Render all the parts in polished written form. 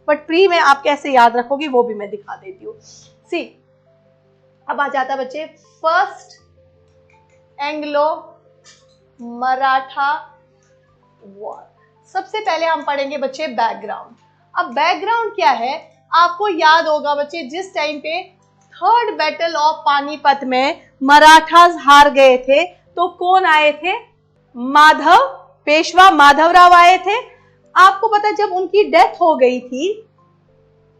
But pre में आप कैसे याद रखोगे वो भी मैं दिखा देती हूँ। सी, अब आ जाता बच्चे फर्स्ट एंग्लो मराठा वॉर। सबसे पहले हम पढ़ेंगे बच्चे बैकग्राउंड। अब बैकग्राउंड क्या है, आपको याद होगा बच्चे जिस टाइम पे थर्ड बैटल ऑफ पानीपत में मराठास हार गए थे तो कौन आए थे, माधव, पेशवा माधवराव आए थे। आपको पता जब उनकी डेथ हो गई थी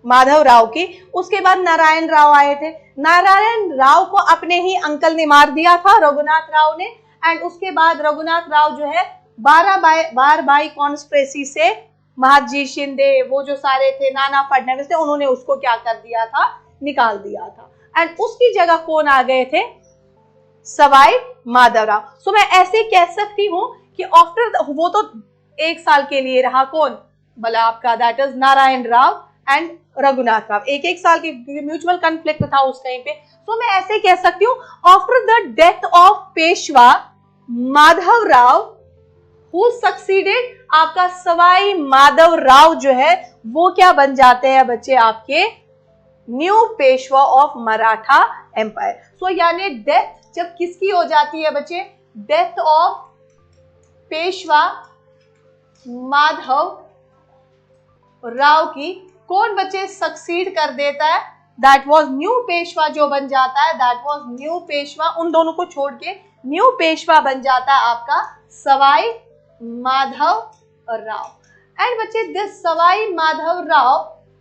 माधवराव की, उसके बाद नारायण राव आए थे। नारायण राव को अपने ही अंकल ने मार दिया था, रघुनाथ राव ने। एंड उसके बाद रघुनाथ राव जो है 12 बाई कॉन्स्पिरेसी से महादजी शिंदे, वो जो सारे थे, नाना फडणवीस थे, उन्होंने उसको क्या कर दिया था, निकाल दिया था। एंड उसकी जगह कौन आ गए थे, सवाई माधवराव। सो मैं ऐसे कह सकती हूं कि आफ्टर वो तो 1 साल के लिए रहा, कौन, भला आपका, that is Narayan Rao and Raghunath Rao, 1 साल की म्यूचुअल कॉन्फ्लिक्ट था उस टाइम पे। सो मैं ऐसे कह सकती हूँ after the death of Peshwa Madhavrao who succeeded, आपका सवाई माधवराव जो है वो क्या बन जाते हैं बच्चे, आपके new Peshwa of Maratha empire. So यानी डेथ जब किसकी हो जाती है बच्चे, डेथ ऑफ पेशवा माधव राव की, कौन बच्चे सक्सीड कर देता है, दैट वाज न्यू पेशवा जो बन जाता है, दैट वाज न्यू पेशवा, उन दोनों को छोड़ के न्यू पेशवा बन जाता है आपका सवाई माधव राव। एंड बच्चे दिस सवाई माधव राव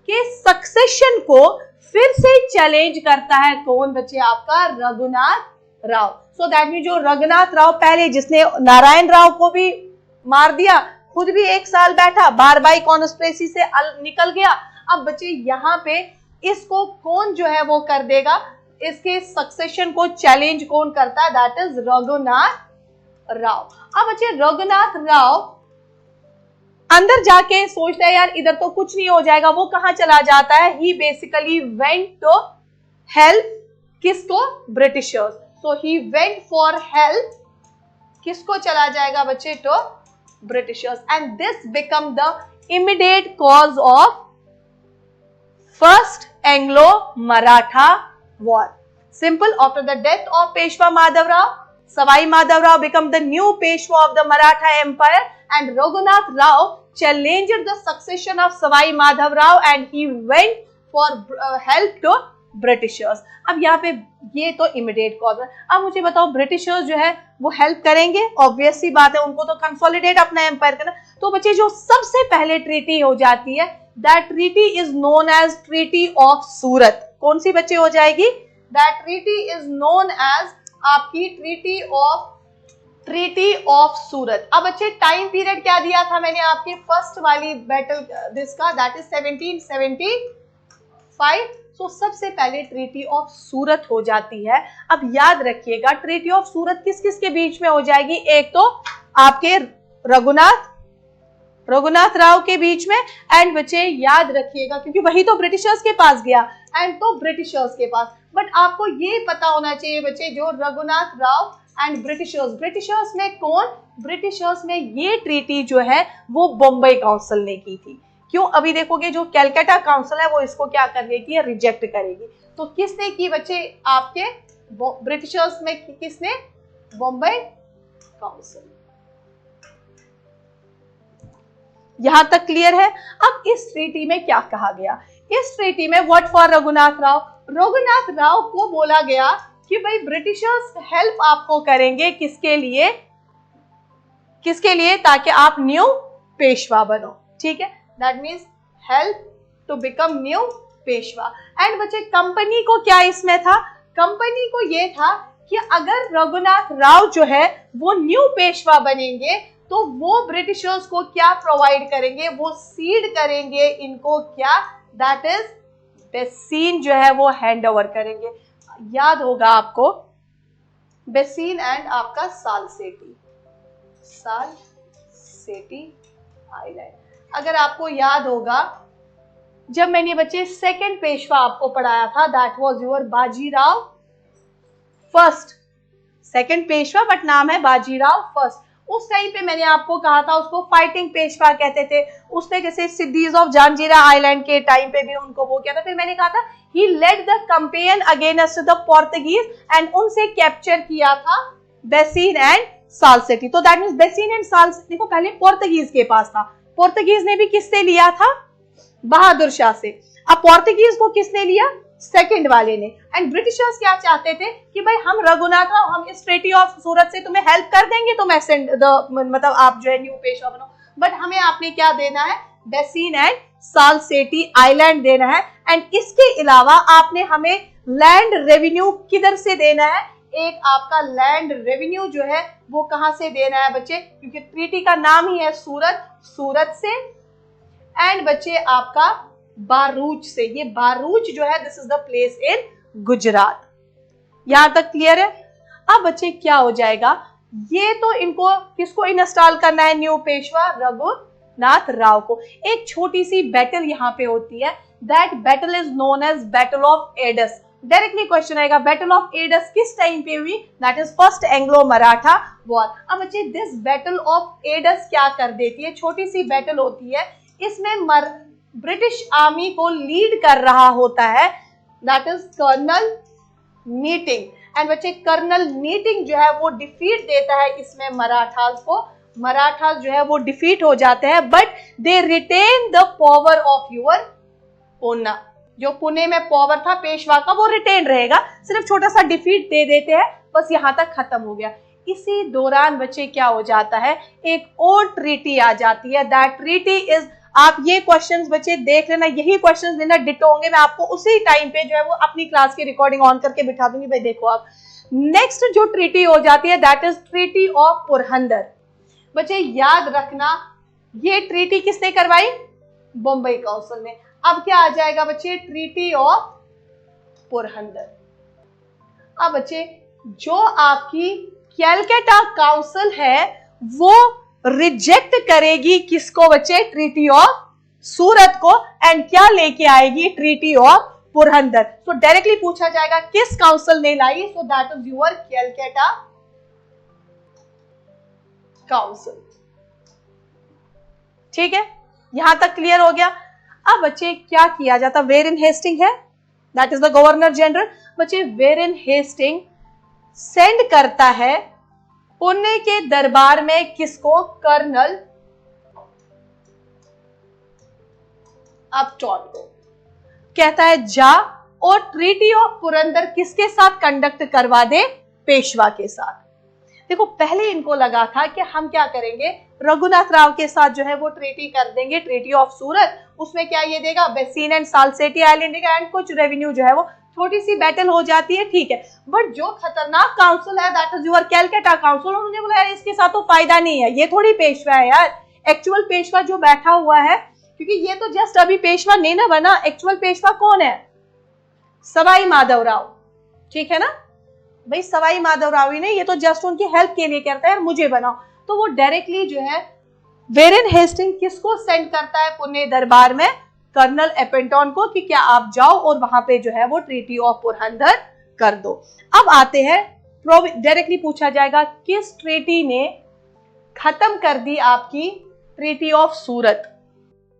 के सक्सेशन को फिर से चैलेंज करता है कौन बच्चे, आपका Raghunath Rao. So that mean जो रघुनाथ राव पहले जिसने नारायण राव को भी मार दिया, खुद भी 1 साल बैठा, 12 बाई कॉन्स्पिरेसी से निकल गया। अब बच्चे यहाँ पे इसको कौन जो है वो कर देगा, इसके सक्सेशन को चैलेंज कौन करता है, दैट इज रघुनाथ राव। अब बच्चे रघुनाथ राव अंदर जाके सोचता है यार इधर तो कुछ नहीं हो जाएगा, वो कहां चला जाता है, he basically went to help, किसको, Britishers. So he went for help, किसको चला जाएगा बच्चे, to Britishers. And this become the immediate cause of first Anglo Maratha war. Simple, after the death of Peshwa Madhavrao, Savai Madhavrao became the new Peshwa of the Maratha Empire, and Raghunath Rao challenged the succession of Savai Madhavrao and he went for help to Britishers. अब यहाँ पे ये तो immediate cause है। अब मुझे बताओ Britishers जो है वो हेल्प करेंगे, ऑब्वियस सी बात है, उनको तो कंसोलिडेट अपना एम्पायर करना। तो बच्चे जो सबसे पहले ट्रीटी हो जाती है, that treaty is known as treaty of Surat. कौन सी बच्चे हो जाएगी, that treaty is known as आपकी ट्रीटी ऑफ सूरत। अब अच्छे टाइम पीरियड क्या दिया था मैंने आपके फर्स्ट वाली बैटल दिसका, दैट इज 1775। सो सबसे पहले ट्रीटी ऑफ सूरत हो जाती है। अब याद रखिएगा ट्रीटी ऑफ सूरत किस किस के बीच में हो जाएगी, एक तो आपके रघुनाथ राव के बीच में, एंड बच्चे याद रखिएगा क्योंकि वही तो ब्रिटिशर्स के पास गया, एंड तो ब्रिटिशर्स के पास। बट आपको ये पता होना चाहिए बच्चे जो रघुनाथ राव एंड ब्रिटिशर्स में कौन, ब्रिटिशर्स में ये ट्रीटी जो है वो बॉम्बे काउंसिल ने की थी। क्यों, अभी देखोगे जो कैलकाटा काउंसिल है वो इसको क्या करेगी, रिजेक्ट करेगी। तो किसने की बच्चे, आपके ब्रिटिशर्स में किसने, बॉम्बे काउंसिल। यहां तक क्लियर है। अब इस ट्रीटी में क्या कहा गया, इस ट्रीटी में व्हाट फॉर रघुनाथ राव, रघुनाथ राव को बोला गया कि भाई ब्रिटिशर्स हेल्प आपको करेंगे, किसके लिए, ताकि आप न्यू पेशवा बनो, ठीक है, that means help to become new Peshwa. And बच्चे कंपनी को क्या इसमें था, कंपनी को ये था कि अगर रघुनाथ राव जो है वो न्यू पेशवा बनेंगे तो वो ब्रिटिशर्स को क्या प्रोवाइड करेंगे, वो सीड करेंगे इनको, क्या, दैट इज बेसीन जो है वो हैंड ओवर करेंगे। याद होगा आपको बेसीन एंड आपका सालसेटी आइलैंड। अगर आपको याद होगा जब मैंने बच्चे सेकंड पेशवा आपको पढ़ाया था, that was your Bajirao first, second Peshwa but नाम है बाजीराव फर्स्ट। उस टाइम पे मैंने आपको कहा था उसको फाइटिंग पेशवा कहते थे। उसने जैसे सिद्धीज ऑफ जंजीरा आइलैंड के टाइम पे भी उनको वो किया था। फिर मैंने कहा था he led the campaign against the Portuguese and उनसे कैप्चर किया था बेसिन एंड साल्सेटी। तो that means Bassein and Salsette को पहले पोर्तुगीज के पास था। पोर्तुगीज ने भी किससे लिया था? बहादुर शाह से। अब पोर्तुगीज को किसने लिया? सेकंड वाले ने। एंड ब्रिटिशर्स क्या चाहते थे कि भाई हम रघुनाथ राव, हम इस ट्रीटी ऑफ सूरत से तुम्हें हेल्प कर देंगे, तुम मतलब आप जो है न्यू पेशवा बनो, बट हमें आपने क्या देना है? बेसिन एंड साल्सेटी आइलैंड देना है। एंड इसके अलावा आपने हमें लैंड रेवेन्यू किधर से देना है? एक आपका लैंड रेवेन्यू जो है वो कहां से देना है बच्चे? क्योंकि ट्रीटी का नाम ही है सूरत, सूरत से। एंड बच्चे आपका बारूच से। ये बारूच जो है this is the place in Gujarat. यहां तक क्लियर है? अब बच्चे क्या हो जाएगा, ये तो इनको किसको इंस्टॉल करना है? न्यू पेशवा रघुनाथ राव को। एक छोटी सी बैटल यहां पे होती है, that battle is known as battle of Adas. Directly question आएगा बैटल ऑफ एडस किस टाइम पे हुई? That is first Anglo Maratha war. अब बच्चे दिस बैटल ऑफ एडस क्या कर देती है? छोटी सी बैटल होती है, इसमें ब्रिटिश आर्मी को लीड कर रहा होता है that is colonel Keating. And बच्चे कर्नल नीटिंग जो है वो डिफीट देता है इसमें मराठास को। मराठास जो है वो डिफीट हो जाते हैं, but they retain the power of your Pune. जो पुणे में पावर था पेशवा का वो रिटेन रहेगा, सिर्फ छोटा सा डिफीट दे देते हैं, बस यहां तक खत्म हो गया। इसी दौरान बच्चे क्या हो जाता है? एक और ट्रीटी आ जाती है। दैट ट्रीटी इज, आप ये क्वेश्चंस बच्चे देख लेना, यही क्वेश्चंस लेना डिटो होंगे। मैं आपको उसी टाइम पे जो है वो अपनी क्लास की रिकॉर्डिंग ऑन करके बिठा दूंगी। भाई देखो आप, नेक्स्ट जो ट्रीटी हो जाती है that is treaty of Purandar. बच्चे याद रखना ये ट्रीटी किसने करवाई? बॉम्बे काउंसिल ने। अब क्या आ जाएगा बच्चे? Treaty of Purandar. अब बच्चे जो आपकी कैलकाटा काउंसिल है वो रिजेक्ट करेगी किसको बच्चे? ट्रीटी ऑफ सूरत को। एंड क्या लेके आएगी? Treaty of Purandar. तो डायरेक्टली पूछा जाएगा किस काउंसिल ने लाई? So that is your Calcutta council. ठीक है, यहां तक क्लियर हो गया। अब बच्चे क्या किया जाता? वेरेन हेस्टिंग है, that is the governor general. बच्चे वेरेन हेस्टिंग सेंड करता है पुणे के दरबार में किसको? कर्नल अपटॉन को। कहता है जा और ट्रीटी ऑफ पुरंदर किसके साथ कंडक्ट करवा दे? पेशवा के साथ। देखो पहले इनको लगा था कि हम क्या करेंगे, रघुनाथ राव के साथ जो है वो ट्रीटी कर देंगे, ट्रीटी ऑफ सूरत। उसमें क्या ये देगा? बेसिन एंड साल्सेटी आइलैंड देगा एंड कुछ रेवेन्यू जो है वो। छोटी सी बैटल हो जाती है, ठीक है। बट जो खतरनाक काउंसिल है that is your Calcutta council, उन्होंने बोला यार इसके साथ तो फायदा नहीं है, ये थोड़ी पेशवा है यार। एक्चुअल पेशवा जो बैठा हुआ है, क्योंकि ये तो जस्ट अभी पेशवा नहीं ना बना, एक्चुअल पेशवा कौन है? सवाई माधवराव। ठीक है ना भाई, सवाई माधवराव ही नहीं, ये तो जस्ट उनकी हेल्प के लिए कहता है मुझे बनाओ। तो वो डायरेक्टली जो है वेरेन हेस्टिंग किसको सेंड करता है पुणे दरबार में? कर्नल अपटॉन को, कि क्या आप जाओ और वहां पे जो है वो ट्रीटी ऑफ पुरंदर कर दो। अब आते हैं, डायरेक्टली पूछा जाएगा किस ट्रीटी ने खत्म कर दी आपकी ट्रीटी ऑफ सूरत?